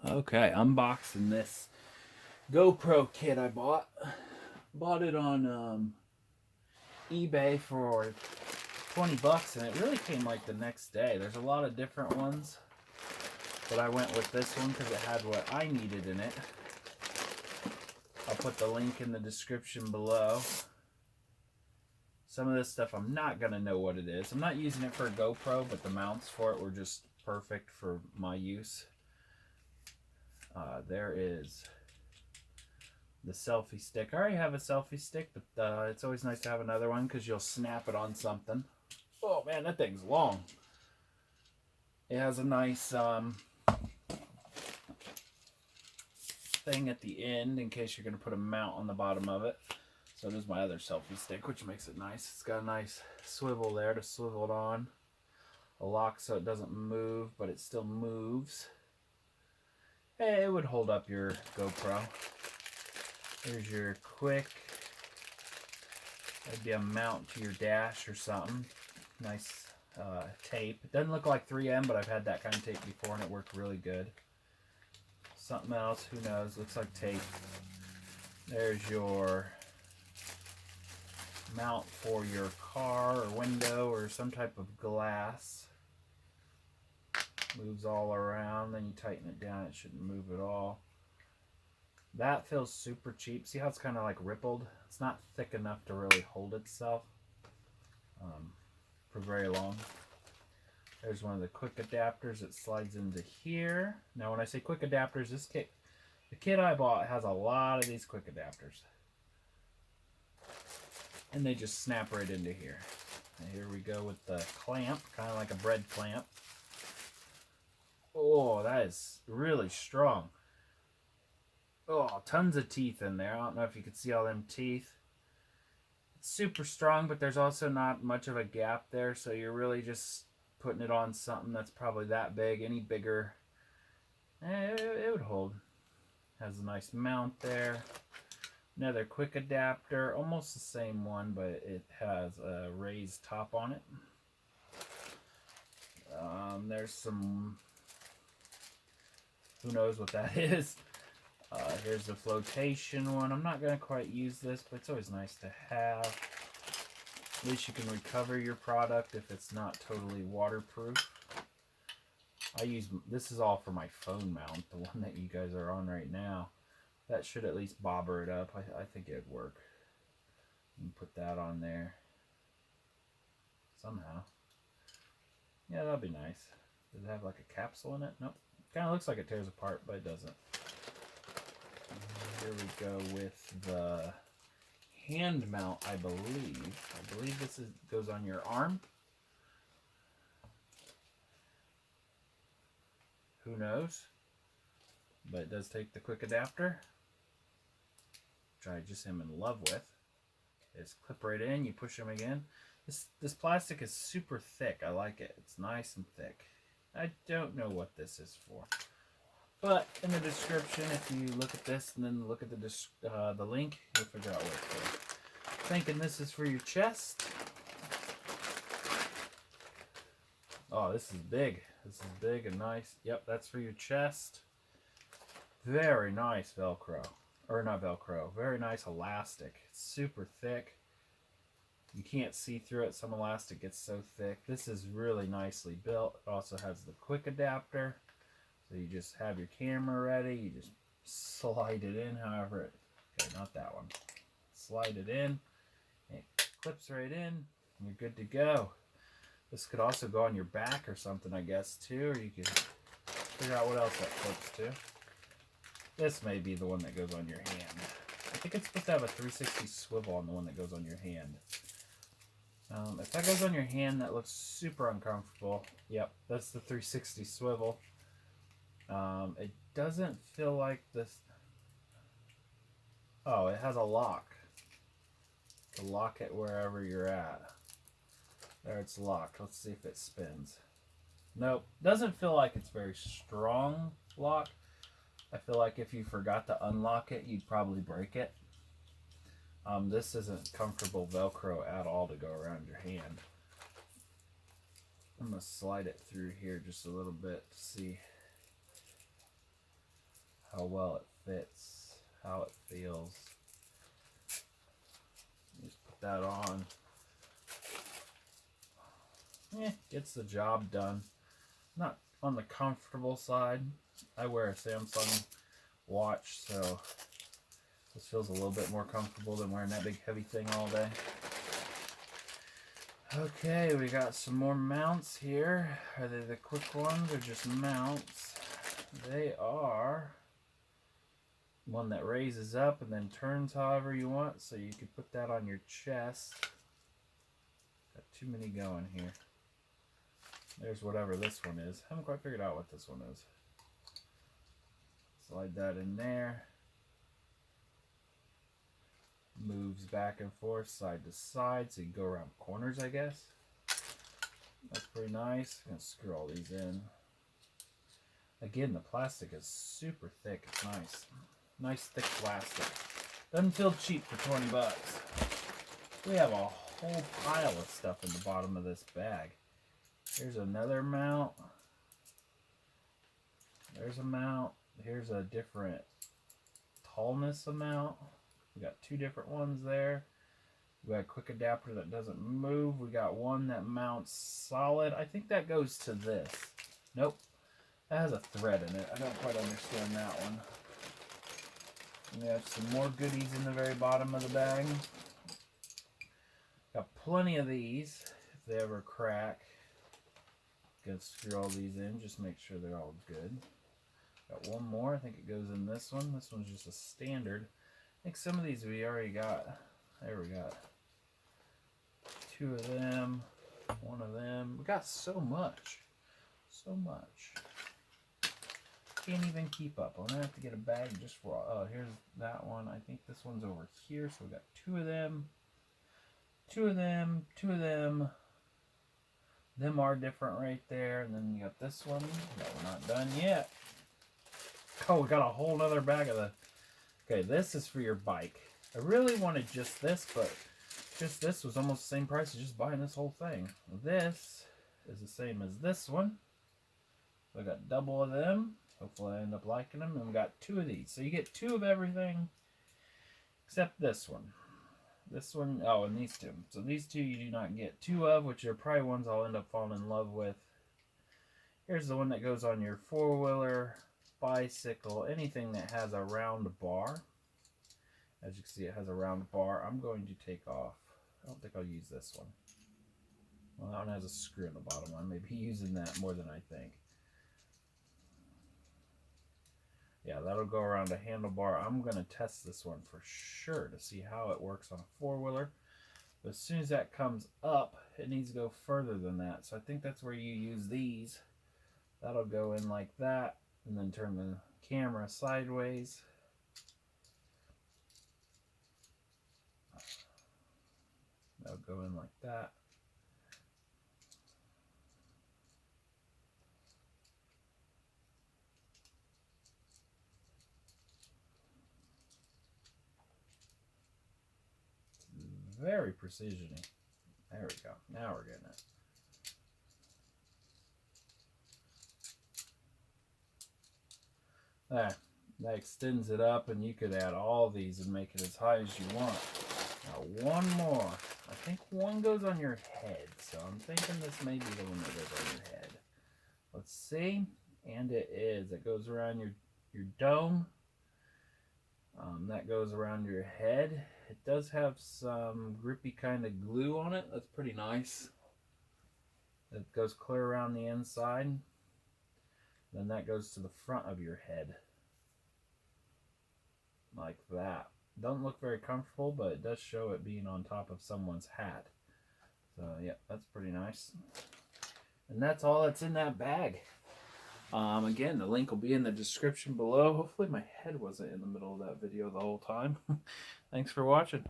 Okay, unboxing this GoPro kit I bought. Bought it on eBay for 20 bucks, and it really came like the next day. There's a lot of different ones, but I went with this one because it had what I needed in it. I'll put the link in the description below. Some of this stuff I'm not going to know what it is. I'm not using it for a GoPro, but the mounts for it were just perfect for my use. There is the selfie stick. I already have a selfie stick, but it's always nice to have another one because you'll snap it on something. Oh man, that thing's long. It has a nice thing at the end in case you're going to put a mount on the bottom of it. So does my other selfie stick, which makes it nice. It's got a nice swivel there to swivel it on. A lock so it doesn't move, but it still moves. Hey, it would hold up your GoPro. There's your quick. That'd be a mount to your dash or something. Nice tape. It doesn't look like 3M, but I've had that kind of tape before and it worked really good. Something else, who knows, looks like tape. There's your mount for your car or window or some type of glass. Moves all around, then you tighten it down, it shouldn't move at all. That feels super cheap. See how it's kind of like rippled? It's not thick enough to really hold itself for very long. There's one of the quick adapters that slides into here. Now when I say quick adapters, this kit, the kit I bought has a lot of these quick adapters. And they just snap right into here. And here we go with the clamp, kind of like a bread clamp. Oh, that is really strong. Oh, tons of teeth in there. I don't know if you can see all them teeth. It's super strong, but there's also not much of a gap there, so you're really just putting it on something that's probably that big. Any bigger, it would hold. Has a nice mount there. Another quick adapter, almost the same one, but it has a raised top on it. There's some, who knows what that is. Here's the flotation one. I'm not going to quite use this, but it's always nice to have. At least you can recover your product if it's not totally waterproof. This is all for my phone mount, the one that you guys are on right now. That should at least bobber it up. I think it'd work. You can put that on there somehow. Yeah, that'd be nice. Does it have like a capsule in it? Nope. Kind of looks like it tears apart, but it doesn't. Here we go with the hand mount, I believe. I believe this goes on your arm. Who knows? But it does take the quick adapter, which I just am in love with. It's clip right in, you push them again. This plastic is super thick. I like it. It's nice and thick. I don't know what this is for. But in the description, if you look at this and then look at the link, you'll figure out what it's for. Thinking this is for your chest. Oh, this is big. This is big and nice. Yep, that's for your chest. Very nice Velcro. Or not Velcro. Very nice elastic. It's super thick. You can't see through it. Some elastic gets so thick. This is really nicely built. It also has the quick adapter. So you just have your camera ready. You just slide it in however okay, not that one. Slide it in. It clips right in. And you're good to go. This could also go on your back or something, I guess, too. Or you can figure out what else that clips to. This may be the one that goes on your hand. I think it's supposed to have a 360 swivel on the one that goes on your hand. If that goes on your hand, that looks super uncomfortable. Yep, that's the 360 swivel. It doesn't feel like this. Oh, it has a lock. To lock it wherever you're at. There, it's locked. Let's see if it spins. Nope, doesn't feel like it's very strong lock. I feel like if you forgot to unlock it, you'd probably break it. This isn't comfortable Velcro at all to go around your hand. I'm going to slide it through here just a little bit to see. how well it fits, how it feels. Just put that on. Gets the job done. Not on the comfortable side. I wear a Samsung watch, so this feels a little bit more comfortable than wearing that big heavy thing all day. Okay, we got some more mounts here. Are they the quick ones or just mounts? They are one that raises up and then turns however you want, so you could put that on your chest. Got too many going here. There's whatever this one is. Haven't quite figured out what this one is. Slide that in there. Moves back and forth, side to side, so you can go around corners, I guess. That's pretty nice. I'm going to screw all these in. Again, the plastic is super thick. It's nice. Nice thick plastic. Doesn't feel cheap for 20 bucks. We have a whole pile of stuff in the bottom of this bag. Here's another mount. There's a mount. Here's a different tallness amount. We got two different ones there. We got a quick adapter that doesn't move. We got one that mounts solid. I think that goes to this. Nope. That has a thread in it. I don't quite understand that one. And we have some more goodies in the very bottom of the bag. Got plenty of these. If they ever crack, gonna screw all these in. Just make sure they're all good. Got one more. I think it goes in this one. This one's just a standard. I think some of these we already got. There we got two of them, one of them. We got so much. So much. Can't even keep up. I'm going to have to get a bag just for, oh, here's that one. I think this one's over here. So we got two of them. Two of them. Two of them. Them are different right there. And then you got this one. No, we're not done yet. Oh, we got a whole other bag of the... Okay, this is for your bike. I really wanted just this, but just this was almost the same price as just buying this whole thing. This is the same as this one. So I got double of them. Hopefully I end up liking them. And we got two of these. So you get two of everything except this one. This one, oh, and these two. So these two you do not get two of, which are probably ones I'll end up falling in love with. Here's the one that goes on your four-wheeler, bicycle, anything that has a round bar. As you can see, it has a round bar. I'm going to take off. I don't think I'll use this one. Well, that one has a screw in the bottom. I may be using that more than I think. Yeah, that'll go around a handlebar. I'm going to test this one for sure to see how it works on a four-wheeler. But as soon as that comes up, it needs to go further than that. So I think that's where you use these. That'll go in like that, and then turn the camera sideways. That'll go in like that. Very precision-y. There we go. Now we're getting it. That extends it up, and you could add all these and make it as high as you want. Now one more. I think one goes on your head, so I'm thinking this may be the one that goes on your head. Let's see. And it is. It goes around your dome. That goes around your head. It does have some grippy kind of glue on it. That's pretty nice. It goes clear around the inside. Then that goes to the front of your head. Like that. Doesn't look very comfortable, but it does show it being on top of someone's hat. So, yeah, that's pretty nice. And that's all that's in that bag. Again, the link will be in the description below. Hopefully my head wasn't in the middle of that video the whole time. Thanks for watching.